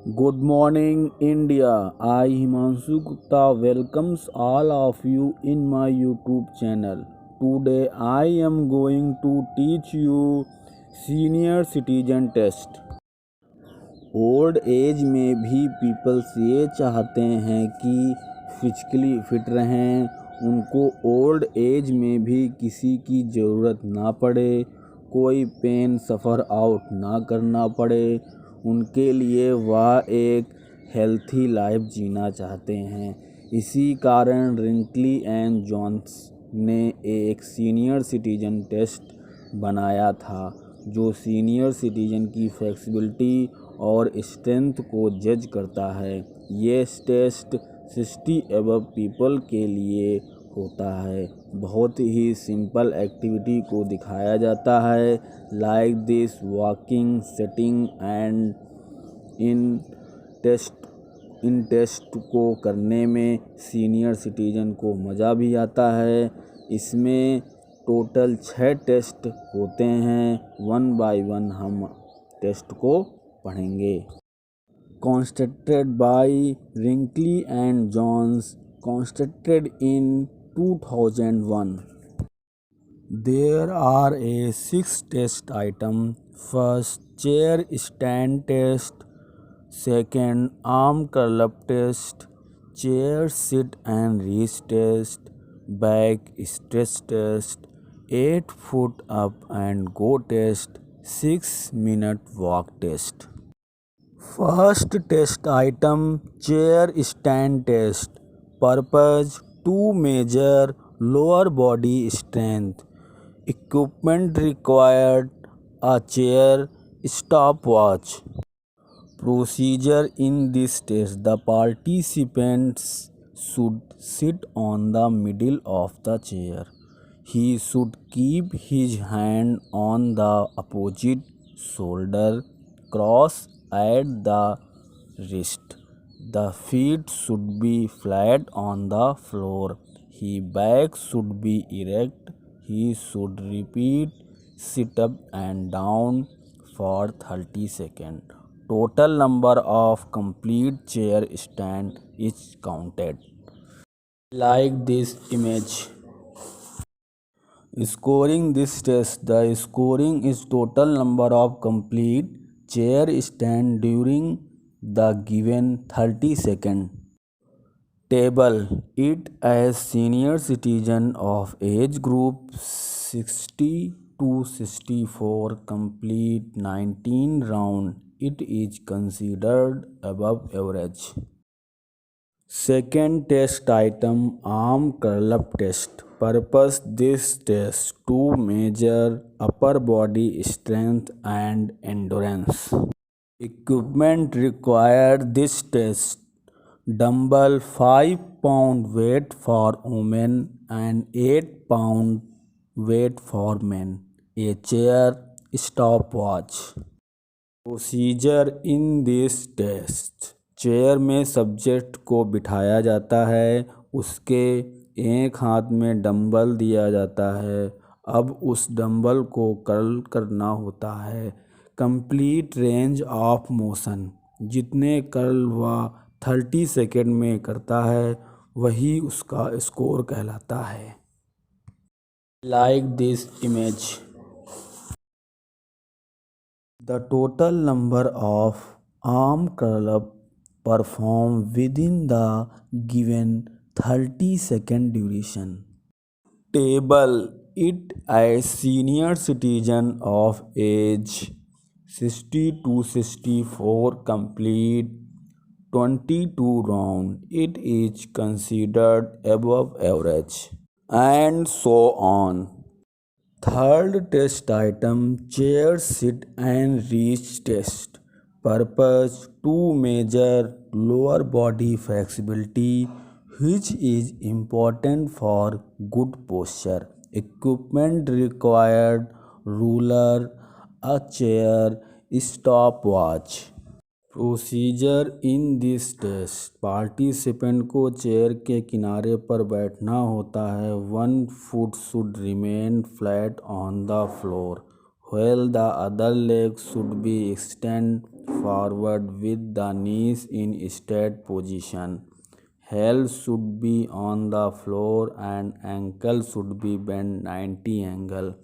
Good morning, India. I, Himanshu Gupta, welcomes all of you in my YouTube channel. Today, I am going to teach you senior citizen test. Old age में भी peoples ये चाहते हैं कि physically fit रहें, उनको old age में भी किसी की ज़रूरत ना पड़े, कोई पेन सफ़र आउट ना करना पड़े। उनके लिए वह एक हेल्थी लाइफ जीना चाहते हैं। इसी कारण रिंकली एंड जॉन्स ने एक सीनियर सिटीजन टेस्ट बनाया था जो सीनियर सिटीजन की फ्लेक्सिबिलिटी और स्ट्रेंथ को जज करता है। ये टेस्ट 60 एबव पीपल के लिए होता है। बहुत ही सिंपल एक्टिविटी को दिखाया जाता है, like this walking, sitting and इन टेस्ट को करने में सीनियर सिटीजन को मज़ा भी आता है। इसमें टोटल 6 टेस्ट होते हैं। 1 बाय 1 हम टेस्ट को पढ़ेंगे। Constructed by Rinkley and Jones, constructed in 2001. There are a 6 test items. First, chair stand test. Second, arm curl up test. Chair sit and reach test. Back stretch test. 8 foot up and go test. 6-minute walk test. First test item, chair stand test. Purpose to measure lower body strength. Equipment required: a chair, stopwatch. Procedure in this test: the participants should sit on the middle of the chair. He should keep his hand on the opposite shoulder, cross at the wrist. The feet should be flat on the floor. His back should be erect. He should repeat sit up and down for 30 seconds. Total number of complete chair stand is counted. Like this image. Scoring this test: the scoring is total number of complete chair stand during the given 30 seconds. Table: it as senior citizen of age group 60 to 64 complete 19 round, it is considered above average. Second test item, arm curl up test. Purpose this test to measure upper body strength and endurance. Equipment required this test: dumbbell 5 pound weight for women and 8 pound weight for men. A chair, stopwatch. Procedure in this test: chair में subject को बिठाया जाता है, उसके एक हाथ में dumbbell दिया जाता है। अब उस डंबल को कर्ल करना होता है। कंप्लीट रेंज ऑफ मोशन: जितने कर्ल वह 30 सेकेंड में करता है वही उसका स्कोर कहलाता है। Like this image. The total number of arm curl-up performed within the given 30-second duration. Table: it as senior citizen of age 60 to 64 complete 22 round, it is considered above average, and so on. Third test item, chair sit and reach test. Purpose to measure lower body flexibility, which is important for good posture. Equipment required: ruler, a chair, stopwatch. Procedure in this test: participant को chair के किनारे पर बैठना होता है। 1 foot should remain flat on the floor, while the other leg should be extend forward with the knees in straight position. Heel should be on the floor and ankle should be bent 90 angle.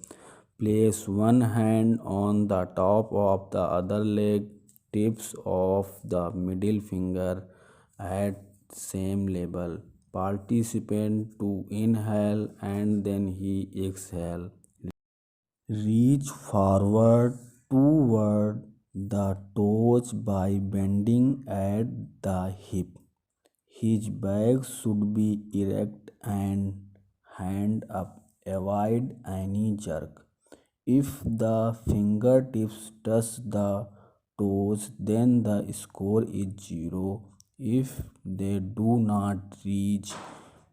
Place one hand on the top of the other leg. Tips of the middle finger at same level. Participant to inhale and then he exhale. Reach forward toward the toes by bending at the hip. His back should be erect and hand up. Avoid any jerk. If the fingertips touch the toes, then the score is 0. If they do not reach,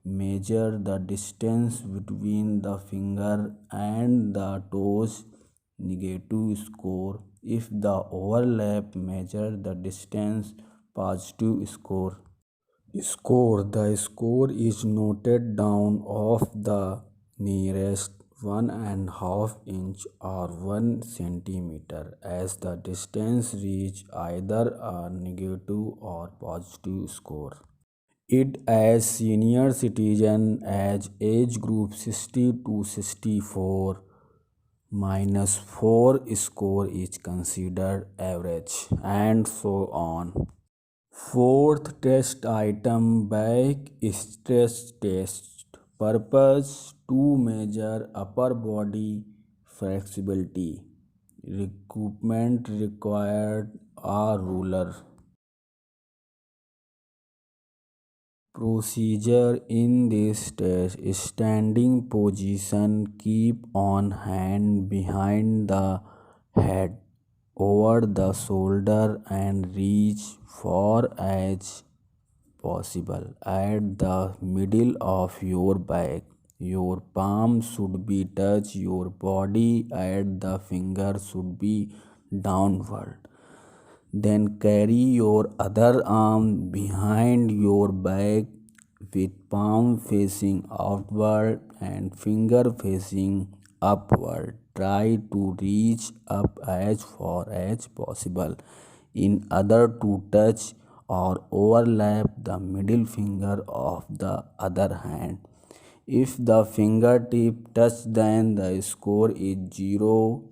measure the distance between the finger and the toes, negative score. If the overlap, measure the distance, positive score. Score. The score is noted down of the nearest 1.5 inch or 1 centimeter as the distance reached, either a negative or positive score. It as senior citizen as age group 60 to 64 minus 4 score is considered average, and so on. Fourth test item, back stress test. Purpose to measure upper body flexibility. Equipment required a ruler. Procedure in this test: standing position, keep on hand behind the head, over the shoulder and reach for as possible at the middle of your back. Your palm should be touch your body and the finger should be downward. Then carry your other arm behind your back with palm facing outward and finger facing upward. Try to reach up as far as possible. In order to touch or overlap the middle finger of the other hand. If the fingertip touch, then the score is 0.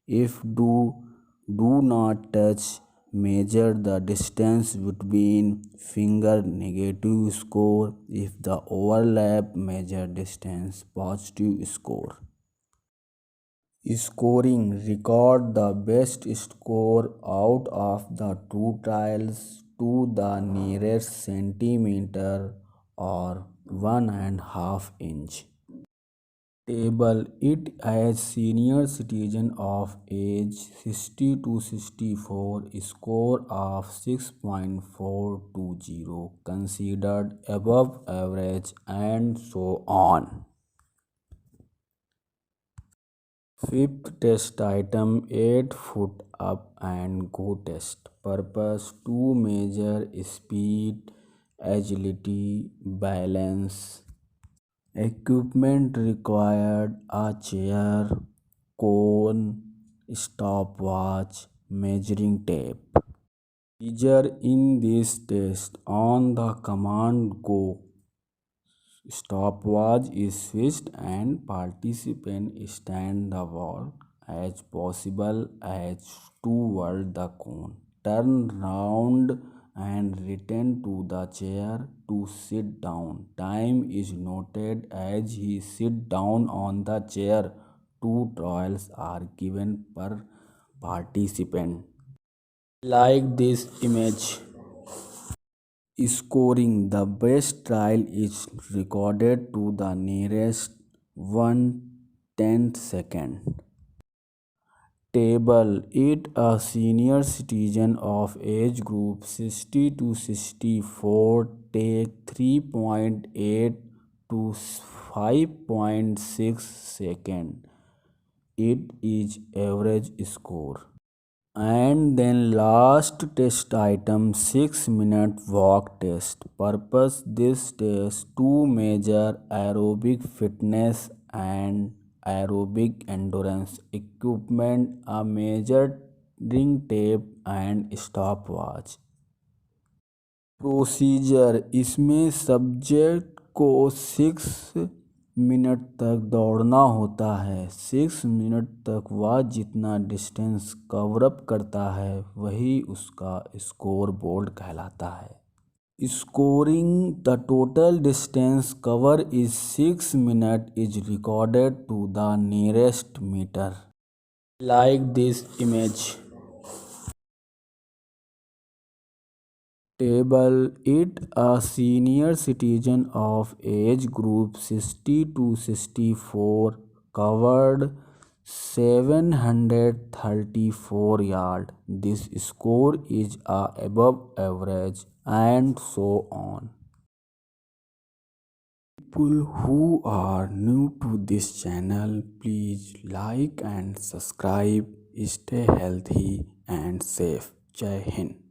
If do not touch, measure the distance between finger, negative score. If the overlap, measure distance, positive score. Scoring: record the best score out of the two trials to the nearest centimeter or 1.5 inch. Table: it as senior citizen of age 60 to 64, score of 6.420, considered above average, and so on. Fifth test item, 8 foot up and go test. Purpose to measure speed, agility, balance. Equipment required: a chair, cone, stopwatch, measuring tape. Procedure in this test: on the command go, stopwatch is switched and participant stand the wall as possible as toward the cone. Turn round and return to the chair to sit down. Time is noted as he sit down on the chair. 2 trials are given per participant. Like this image. Scoring: the best trial is recorded to the nearest 1/10 second. Table: it a senior citizen of age group 60 to 64 take 3.8 to 5.6 second. It is average score. And then last test item, 6-minute walk test. Purpose this test to measure aerobic fitness and aerobic endurance. Equipment: a ring tape and stop watch. Procedure, इसमें subject को 6 minute तक दौड़ना होता है। 6 minute तक वह जितना distance cover up करता है वही उसका स्कोर बोर्ड कहलाता है। Scoring the total distance covered in 6 minutes is recorded to the nearest meter. Like this image. Table 8. A senior citizen of age group 60 to 64 covered 734 yards. This score is above average, and so on. People who are new to this channel, please like and subscribe. Stay healthy and safe. Jai Hind.